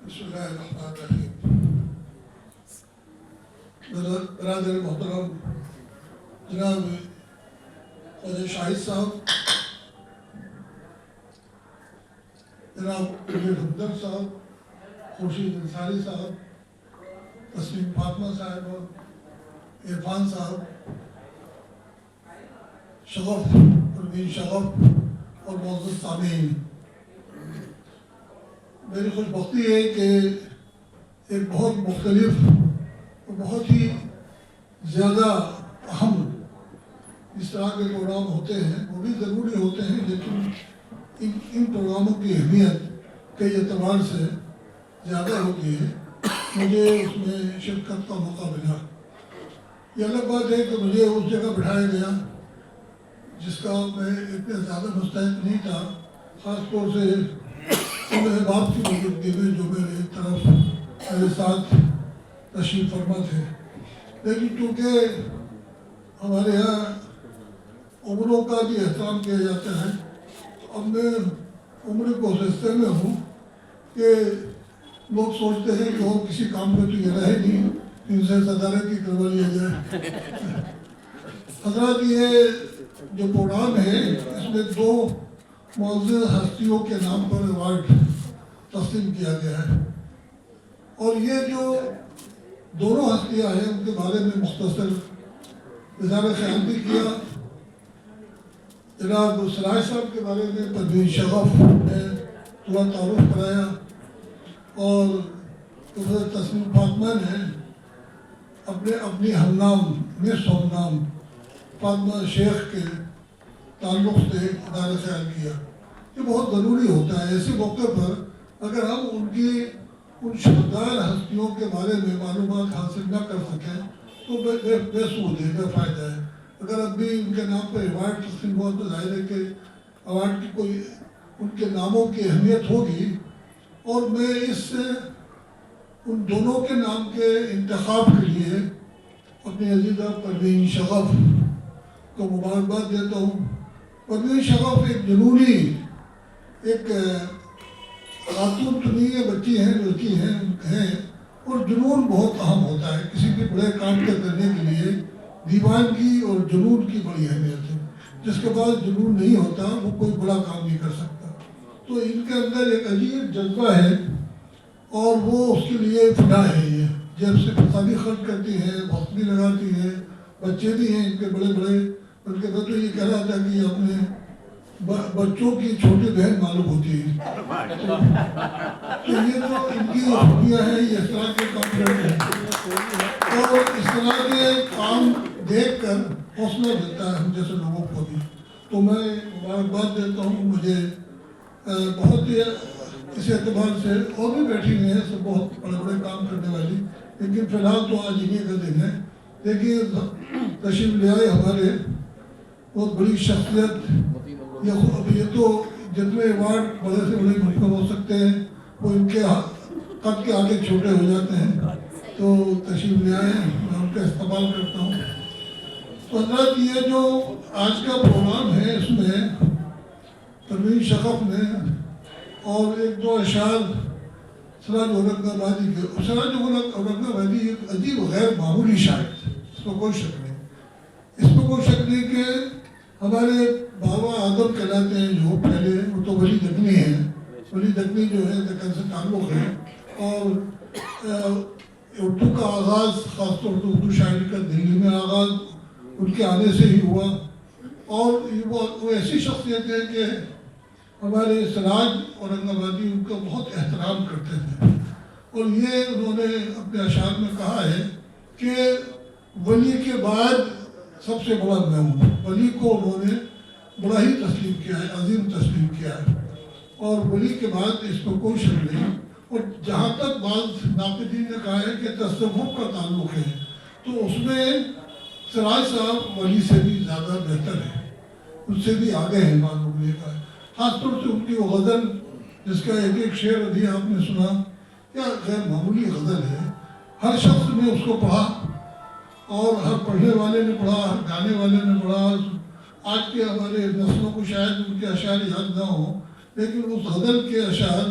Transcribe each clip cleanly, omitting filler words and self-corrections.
بسم اللہ الرحمن الرحیم. برادر محترم جناب خواجہ شاہد صاحب، جناب امیر ہمدرد صاحب، خورشید انصاری صاحب، تسلیم فاطمہ صاحب اور عرفان صاحب، شغف پروین شغف اور معزز سامعین، میری خوش بختی ہے کہ ایک بہت مختلف اور بہت ہی زیادہ اہم اس طرح کے پروگرام ہوتے ہیں، وہ بھی ضروری ہوتے ہیں، لیکن ان پروگراموں کی اہمیت کئی اعتبار سے زیادہ ہوتی ہے. مجھے اس میں شرکت کا موقع ملا. یہ الگ بات ہے کہ مجھے اس جگہ بٹھایا گیا جس کا میں اتنا زیادہ مستحق نہیں تھا، خاص طور سے میرے باپ کی موجودگی میں جو میرے طرف میرے ساتھ تشریف فرما تھے. لیکن چونکہ ہمارے یہاں عمروں کا بھی احترام کیا جاتا ہے، تو اب میں عمر کو حصے میں ہوں کہ لوگ سوچتے ہیں کہ اور کسی کام میں تو یہ رہے نہیں، ان سے صدارت کی کروا لیا جائے. حضرات، یہ جو پروگرام ہے اس میں دو معزز ہستیوں کے نام پر ایوارڈ تقسیم کیا گیا ہے، اور یہ جو دونوں ہستیاں ہیں ان کے بارے میں مختصر اظہار خیال بھی کیا. جناب سراج صاحب کے بارے میں پروین شغف نے تھوڑا تعارف کرایا، اور پروفیسر تسلیم فاطمہ نے اپنی ہم نام فاطمہ شیخ کے تعلق سے اظہار خیال کیا. یہ بہت ضروری ہوتا ہے ایسے موقع پر، اگر ہم ان شاندار ہستیوں کے بارے میں معلومات حاصل نہ کر سکیں تو بے سود ہے، بے فائدہ ہے. اگر اب بھی ان کے نام پر ایوارڈ تقسیم ہوا تو ظاہر ہے کہ ایوارڈ کی کوئی ان کے ناموں کی اہمیت ہوگی، اور میں اس سے ان دونوں کے نام کے انتخاب کے لیے اپنی عزیزہ پروین شغف کو مبارکباد دیتا ہوں. پروین شغف ایک جنونی، ایک خاتون تو نہیں ہے، بچی ہیں، لڑکی ہیں، اور جنون بہت اہم ہوتا ہے. کسی بھی بڑے کام کے کرنے کے لیے دیوانگی اور جنون کی بڑی اہمیت ہے. جس کے پاس جنون نہیں ہوتا وہ کوئی بڑا کام نہیں کر سکتا. تو ان کے اندر ایک عجیب جذبہ ہے، اور وہ اس کے لیے فدا ہے. یہ جب سے فسادی خرچ کرتی ہے، وقت بھی لگاتی ہے، بچے بھی ہیں ان کے بڑے بڑے، بلکہ میں تو یہ کہہ رہا تھا کہ اپنے بچوں کی چھوٹی بہن معلوم ہوتی ہے. تو یہ جو ان کی خوبیاں ہیں، یہ اس طرح کے کام کرتے ہیں، اور اس طرح کے کام دیکھ کر حوصلہ ملتا ہے ہم جیسے لوگوں کو بھی. تو میں مبارکباد دیتا ہوں. مجھے بہت ہی اس اعتبار سے اور بھی بیٹھی ہوئی ہیں سب بہت بڑے بڑے کام کرنے والی، لیکن فی الحال تو آج انہیں کا دن ہے. دیکھیے تشریف لے آئے ہمارے بہت بڑی شخصیت. یہ تو جتنے ایوارڈ بڑے سے بڑے ملک میں ہو سکتے ہیں وہ ان کے قد کے آگے چھوٹے ہو جاتے ہیں. تو تشریف لے آئے، میں ان کا استقبال کرتا ہوں. تو حضرات، یہ جو آج کا پروگرام ہے اس میں پروین شغف نے اور ایک دو اشعار سراج اورنگ آبادی کے. سراج اورنگ آبادی ایک عجیب غیر معمولی شاعر تھے، اس میں کوئی شک نہیں. اس میں کوئی شک نہیں کہ ہمارے بابا آدم کہلاتے ہیں جو پہلے، وہ تو ولی دکنی ہیں. ولی دکنی جو ہے دکن سے تعلق ہے، اور اردو کا آغاز، خاص طور پر اردو شاعری کا دلی میں آغاز ان کے آنے سے ہی ہوا. اور وہ ایسی شخصیت ہے کہ ہمارے سراج اورنگ آبادی ان کا بہت احترام کرتے تھے. اور یہ انہوں نے اپنے اشعار میں کہا ہے کہ ولی کے بعد سب سے بڑا میں ہوں. ولی کو انہوں نے بڑا ہی تسلیم کیا ہے، عظیم تسلیم کیا ہے، اور ولی کے بعد اس کو کوئی شک نہیں. اور جہاں تک بعض ناقدین نے کہا ہے کہ تصوف کا تعلق ہے، تو اس میں سراج صاحب ولی سے بھی زیادہ بہتر ہے، اس سے بھی آگے ہیں معلوم. یہ کہا ہے خاص طور سے ان کی وہ غزل جس کا ایک ایک شعر ابھی آپ نے سنا، یا غیر معمولی غزل ہے. ہر شخص نے اس کو پڑھا، اور ہر پڑھنے والے نے پڑھا، ہر گانے والے نے پڑھا. آج کے ہمارے نسلوں کو شاید ان کے اشعار یاد نہ ہوں، لیکن اس غزل کے اشعار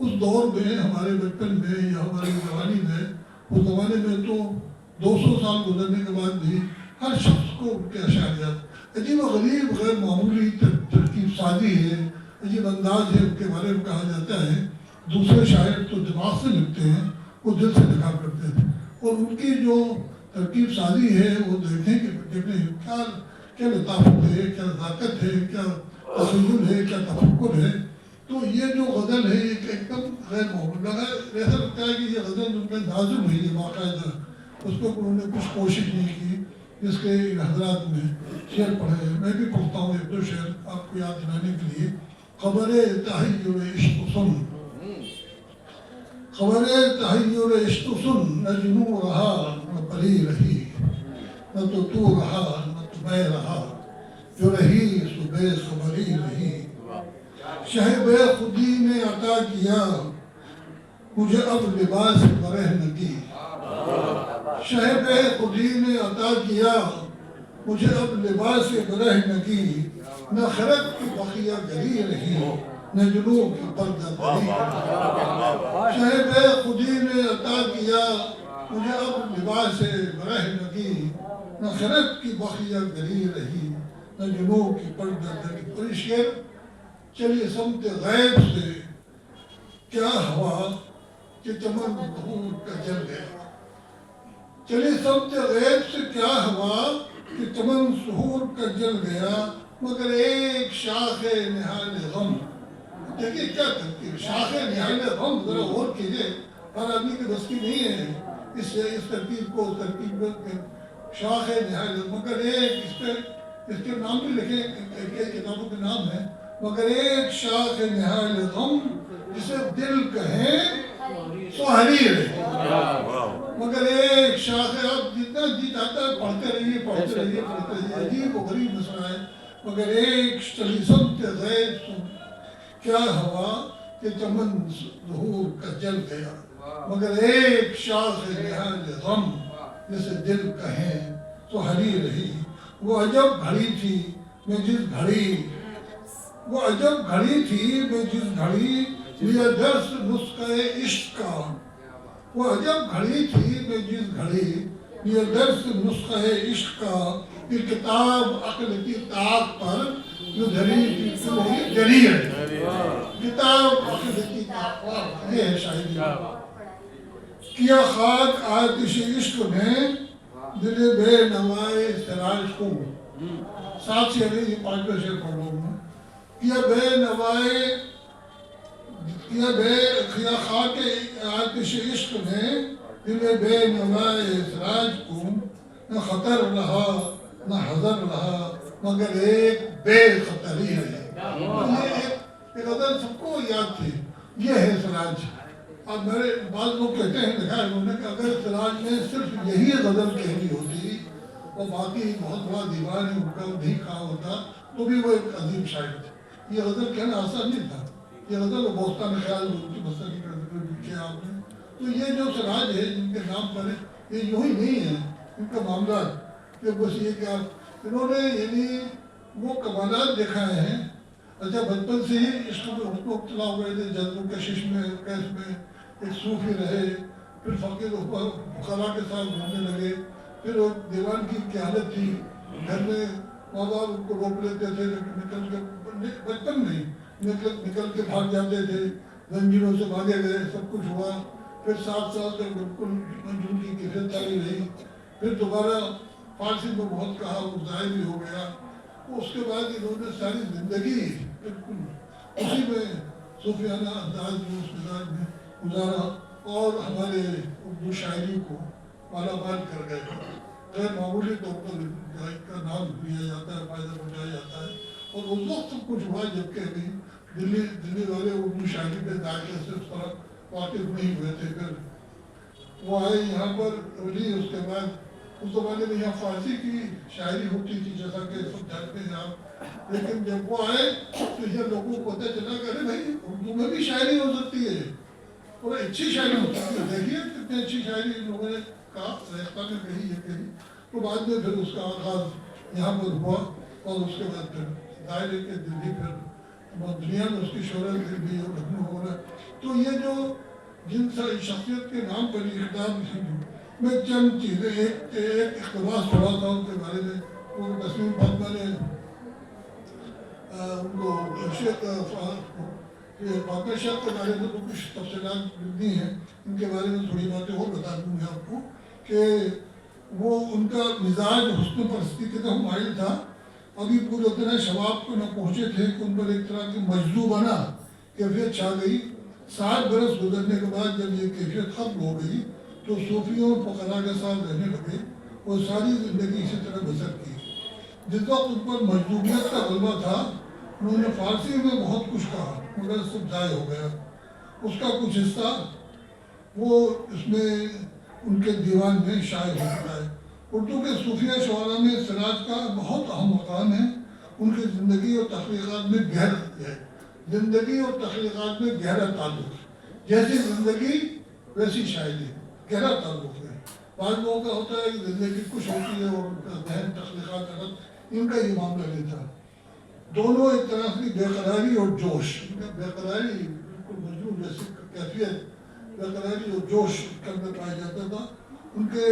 اس دور میں ہمارے بچپن میں یا ہماری جوانی میں، اس زمانے میں تو 200 سال گزرنے کے بعد بھی ہر شخص کو ان کے اشعریات عجیب و غریب غیر معمولی ترکیب سازی ہے، عجیب انداز ہے ان کے بارے میں کہا جاتا ہے دوسرے شاعر تو دماغ سے لکھتے ہیں، وہ دل سے لکھا کرتے تھے، اور ان کی جو ترکیب سازی ہے وہ دیکھیں کہ کیا لطافت ہے، کیا ذاکت ہے، کیا تخیل ہے، کیا تفکر ہے۔ تو یہ جو غزل ہے یہ ایک دم غیر معمول ایسا لگتا ہے کہ یہ غزل ان میں نازل ہوئی ہے باقاعدہ، اس پہ انہوں نے کچھ کوشش نہیں کی جس کے حضرات میں شعر پڑھے ہیں۔ میں بھی پڑھتا ہوں ایک دو شعر آپ کو یاد دلانے کے لیے۔ خبر تحیر عشق سن، خبر تحیر عشق سن، نہ جنوں رہا نہ پری رہی، نہ تو رہا نہ تو میں رہا، جو رہی سو بے خبری رہی۔ شہ بے خودی نے عطا کیا مجھے اب لباس برہنگی، شہ بے خودی نے عطا کیا مجھے اب لباس برہنگی، نہ خرد کی بقیہ گری رہی، نہ جنوں کی پردہ دری۔ شہ بے خودی نے عطا کیا مجھے اب لباس برہنگی، نہ خرد کی بقیہ گری رہی، نہ جنوں کی پردہ دری۔ اور یہ شعر چلی سمت غیب سے کیا ہوا کہ چمن دھور کا جل گیا، چلی سمت غیب سے کیا ہوا کہ چمن سحور کا جل گیا، مگر ایک شاخ نہال غم۔ دیکھیے کیا کرتی ہے شاخ نہال غم، ذرا غور کیجیے، ہر آدمی کی بس کی نہیں ہے اس ترکیب کو، اس ترکیب میں شاخ نہال، مگر ایک اس کے نام بھی لکھے، کتابوں کے نام ہیں، مگر ایک شاخ نہال غم، جسے دل کہیں سو حریر ہے۔ مگر ایک شاخ، آپ جتنا جی چاہتا ہے پڑھتے رہیے پڑھتے رہیے پڑھتے رہیے، عجیب و غریب مسئلہ ہے۔ مگر ایک چلی سمت غیب سن کیا ہوا کہ چمن ظہور کا جل گیا، مگر ایک شاخ نہال غم، جسے دل کہیں سو حریر رہی۔ وہ عجب گھڑی تھی میں جس گھڑی، وہ عجب گھڑی تھی میں جس گھڑی لیا درس نسخہ عشق کا، وہ عجب گھڑی تھی میں جس گھڑی لیا درس نسخہ عشق کا، یہ کتاب عقل کی طاق پر جو دھری جری ہے، کتاب عقل کی طاق پر، یہ ہے شاعری۔ کیا خاک آتش عشق نے دل بے نوائے سراج کو، ساتھ سے یہ 5 شعر پڑھ لوں میں۔ کیا خاک آتش عشق نے دل بے نوائے سراج کو، نہ خطر رہا نہ حذر رہا، مگر ایک بے خطری ہے۔ یہ غزل سب کو یاد تھی، یہ ہے سراج۔ اب میرے بعض لوگ کہتے ہیں، لکھا ہے انہوں نے کہ اگر سراج نے صرف یہی غزل کہنی ہوتی اور باقی بہت بڑا دیوان ہے ان کا نہیں کہا ہوتا تو بھی وہ ایک عظیم شاعر تھے۔ یہ غزل کہنا آسان نہیں تھا، یہ غزل بوستان خیال ان کی مسئلہ کی ذکر کیا آپ نے۔ تو یہ جو سراج ہے جن کے نام پر ہے، یہ یوں ہی نہیں ہے ان کا معاملات، کہ بس یہ کہ آپ انہوں نے یعنی وہ کمالات دکھائے ہیں۔ اچھا بچپن سے ہی عشق میں اس کو ابتلا ہوئے تھے، جذب و کشش میں، کیس میں، ایک صوفی رہے، پھر فقیر فقراء کے ساتھ گھومنے لگے، پھر وہ دیوان کی قیادت تھی، گھر میں ماں باپ ان کو روک لیتے تھے نکل کے، بچپن میں نکل کے بھاگ جاتے تھے، زنجیروں سے بھاگے گئے، سب کچھ ہوا، پھر 7 سال تک بالکل منجون کی کیفیت جاری رہی، پھر دوبارہ فارسی میں بہت کہا، وہ ضائع بھی ہو گیا۔ اس کے بعد انہوں نے ساری زندگی بالکل اسی میں صوفیانہ انداز میں اس مزاج میں گزارا، اور ہمارے اردو شاعری کو مالا مال کر گئے۔ غیر معمولی طور پر ان کا نام لیا جاتا ہے، فائدہ پہنچایا جاتا ہے، اور اس وقت کچھ ہوا جبکہ ابھی دلی والے اردو شاعری کے ذائقے سے اس طرح واقف نہیں ہوئے تھے۔ پھر وہ آئے یہاں پر اولی، اس کے بعد اس زمانے میں یہاں فارسی کی شاعری ہوتی تھی جیسا کہ سب جانتے ہیں آپ، لیکن جب وہ آئے تو یہ لوگوں کو پتہ چلا کہ ارے بھائی اردو میں بھی شاعری ہو سکتی ہے، اور اچھی شاعری ہو سکتی ہے۔ دیکھیے کتنی اچھی شاعری ان لوگوں نے کہا، ریختہ نے کہی، یہ کہی، تو بعد میں پھر اس کا آغاز یہاں پر ہوا، اور اس کے بعد پھر دائرے کے دلی پھر دنیا میں اس کی شہرت بھی رکھنا ہو رہا ہے. تو یہ جو جن شخصیت کے نام پر یہ خطاب میں چند چیزیں ایک اقتباس پڑھا تھا ان کے بارے میں. وہ تسلیم فاطمہ نے ان کو فاطمہ شاہ کے بارے میں تو کچھ تفصیلات دی ہیں. ان کے بارے میں تھوڑی باتیں اور بتا دوں گا آپ کو کہ وہ ان کا مزاج حسن پرستی کی طرف مائل تھا. ابھی پورے اتنا شباب کو نہ پہنچے تھے کہ ان پر ایک طرح کی مجذوبانہ کیفیت چھا گئی. 7 برس گزرنے کے بعد جب یہ کیفیت ختم ہو گئی تو صوفیوں اور فقراء کے ساتھ رہنے لگے اور ساری زندگی اسی طرح بسر کی. جس وقت ان پر مجذوبیت کا غلبہ تھا انہوں نے فارسی میں بہت کچھ کہا مگر سب ضائع ہو گیا. اس کا کچھ حصہ وہ اس میں ان کے دیوان میں شائع ہو چکا ہے. اردو کے صوفیہ شعراء میں سراج کا بہت اہم مقام ہے. ان کی زندگی اور تخلیقات میں گہرا تعلق. جیسی زندگی ویسی شاعری، گہرا تعلق ہے. بعض لوگوں کا ہوتا ہے کہ زندگی کچھ ہوتی ہے اور ان کا ذہن تخلیقات الگ. ان کا یہ معاملہ نہیں تھا. دونوں ایک طرح کی بے قراری اور جوش، بے قراری بالکل مجنون جیسی کیفیت، بے قراری اور جوش کے اندر پایا جاتا تھا. ان کے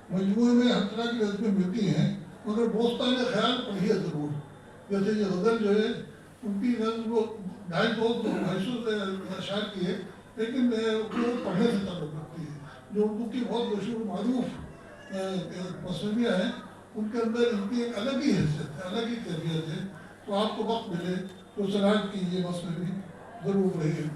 مجموعے میں ہر طرح کی نظمیں ملتی ہیں مگر بوستان خیال پڑھیے ضرور. جیسے یہ غزل جو ہے ان کی نظم وہ 250 اشعار کی ہے لیکن وہ پڑھنے سے تعلق رکھتی ہے. جو اردو کی بہت مشہور معروف مصنوعیاں ہیں ان کے اندر ان کی ایک الگ ہی حیثیت ہے، الگ ہی کیفیت ہے. تو آپ کو وقت ملے تو سراج کی یہ مصنوعی ضرور رہی ہے.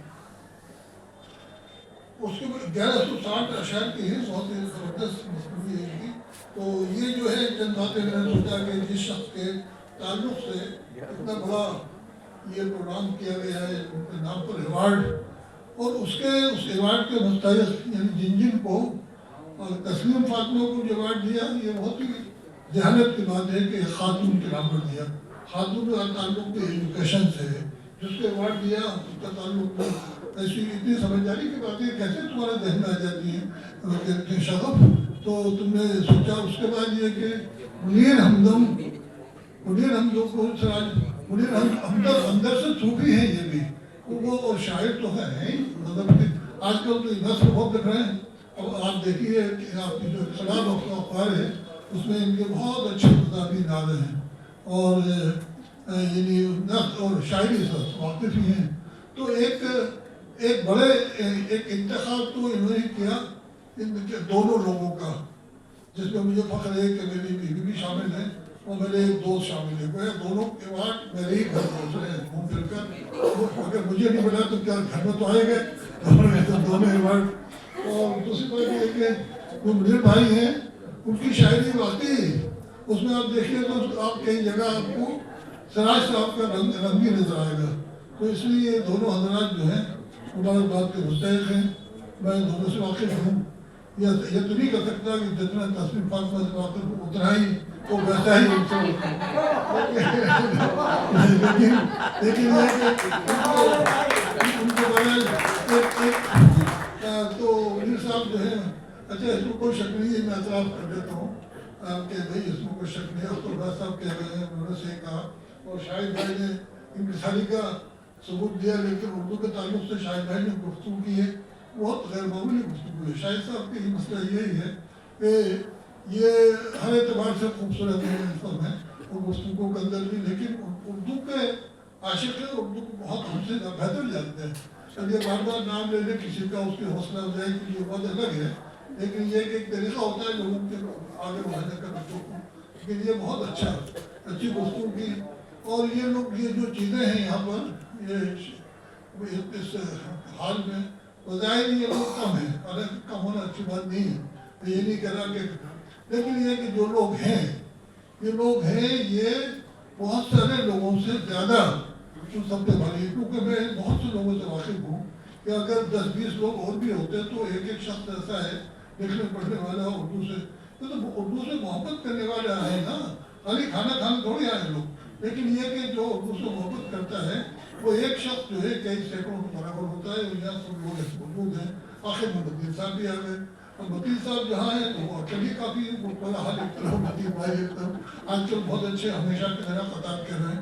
اس کے 1160 اشعار کی ہے، بہت ہی زبردست مصنوعی ہے ان کی. تو یہ جو ہے چند باتیں میں نے سوچا کہ جس شخص کے تعلق سے اتنا بڑا یہ پروگرام کیا گیا ہے ان کے نام پر ایوارڈ، اور اس ایوارڈ کے مستحق یعنی جن کو تسلیم فاطمہ کو جو ایوارڈ دیا یہ بہت ہی ذہانت کی بات ہے کہ خاتون کے نام پر دیا. خاتون کا تعلق تو ایجوکیشن سے ہے. جس کو ایوارڈ دیا اس کا تعلق ایسی اتنی سمجھداری کی باتیں کیسے تمہارے ذہن میں آ جاتی ہیں شغف. تو تم نے سوچا. اس کے بعد یہ کہ منیر ہمدم کو منیر ہمدم اندر سے صوفی ہیں یہ بھی. وہ اور شاعر تو ہے مطلب آج کل تو نثر بہت دکھ رہے ہیں. اب آپ دیکھیے کہ آپ کی جو اقتدار اخبار ہے اس میں ان کے بہت اچھے مضامین نازل ہیں اور یعنی نثر اور شاعری سے واقف ہی ہیں. تو ایک بڑے ایک انتخاب تو انہوں نے کیا ان دونوں لوگوں کا جس میں مجھے فخر ہے کہ میری بیوی بھی شامل ہے اور میرے ایک دوست شامل ہے. دونوں ایوارڈ میرے ہی گھر پہنچ رہے ہیں گھوم پھر کر. اگر مجھے نہیں ملا تو کیا گھر میں تو آئے گئے دونوں ایوارڈ. اور دوسری بات یہ ہے کہ جو منیر بھائی ہیں ان کی شاعری واقعی اس میں آپ دیکھیے تو آپ کئی جگہ آپ کو سراج صاحب کا رنگ بھی نظر آئے گا. تو اس لیے یہ دونوں حضرات جو ہیں مبارکباد کے مستحق ہیں. میں دونوں سے واقف ہوں. یہ تو نہیں کہہ سکتا کہ جتنا تسلیم فاطمہ سے واقف ہوں اتنا ہی وہ ویسا ہی ان سے لیکن یہ کہ ان کے بغیر تو منیر صاحب جو ہے اچھا اس میں کوئی شک نہیں ہے. میں اعتراف کر دیتا ہوں کہ بھائی اس میں کوئی شک نہیں ہے. اختر صاحب کہہ رہے ہیں انہوں نے صحیح کہا اور شاہد بھائی نے انکساری کا ثبوت دیا. لیکن اردو کے تعلق سے شاہد بھائی نے گفتگو کی ہے بہت غیر معمولی گفتگو ہے. شاہد صاحب کی مسئلہ یہی ہے کہ یہ ہر اعتبار سے خوبصورت ہے ہے اور گفتگو کے اندر بھی. لیکن اردو کے عاشق ہیں اردو کو بہت ہم سے بہتر جانتے ہیں. یہ بار بار نام لینے کسی کا اس کی حوصلہ افزائی کے لیے بہت الگ ہے. لیکن یہ ایک طریقہ ہوتا ہے لوگوں کے آگے بڑھانے کا بچوں کو. لیکن یہ بہت اچھی گفتگو کی. اور یہ لوگ یہ جو چیزیں ہیں یہاں پر یہ اس حال میں بظاہر یہ لوگ کم ہیں. حالانکہ کم ہونا اچھی بات نہیں ہے. میں یہ نہیں کہہ رہا کہ لیکن یہ کہ جو لوگ ہیں یہ بہت سارے لوگوں سے زیادہ سب سے بڑی. کیونکہ میں بہت سے لوگوں سے واقف ہوں کہ اگر 10-20 لوگ اور بھی ہوتے تو ایک شخص ایسا ہے لکھنے پڑھنے والا اردو سے تو اردو سے محبت کرنے والے آئے نا. خالی کھانا کھانا تھوڑی آئے لوگ. لیکن یہ کہ جو اردو سے محبت کرتا ہے وہ ایک شخص جو ہے کئی سینکڑوں کے برابر ہوتا ہے. اور یہاں سب لوگ ایسے موجود ہیں. آخر میں مدین صاحب بھی آ گئے. اور مدین صاحب جہاں ہیں تو وہ اکیلی کافی ہے. وہ پورا حال ایک طرف مدین بھائی ایک طرف آج کل بہت اچھے ہمیشہ کی طرح خطاب کر رہے ہیں.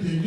PhD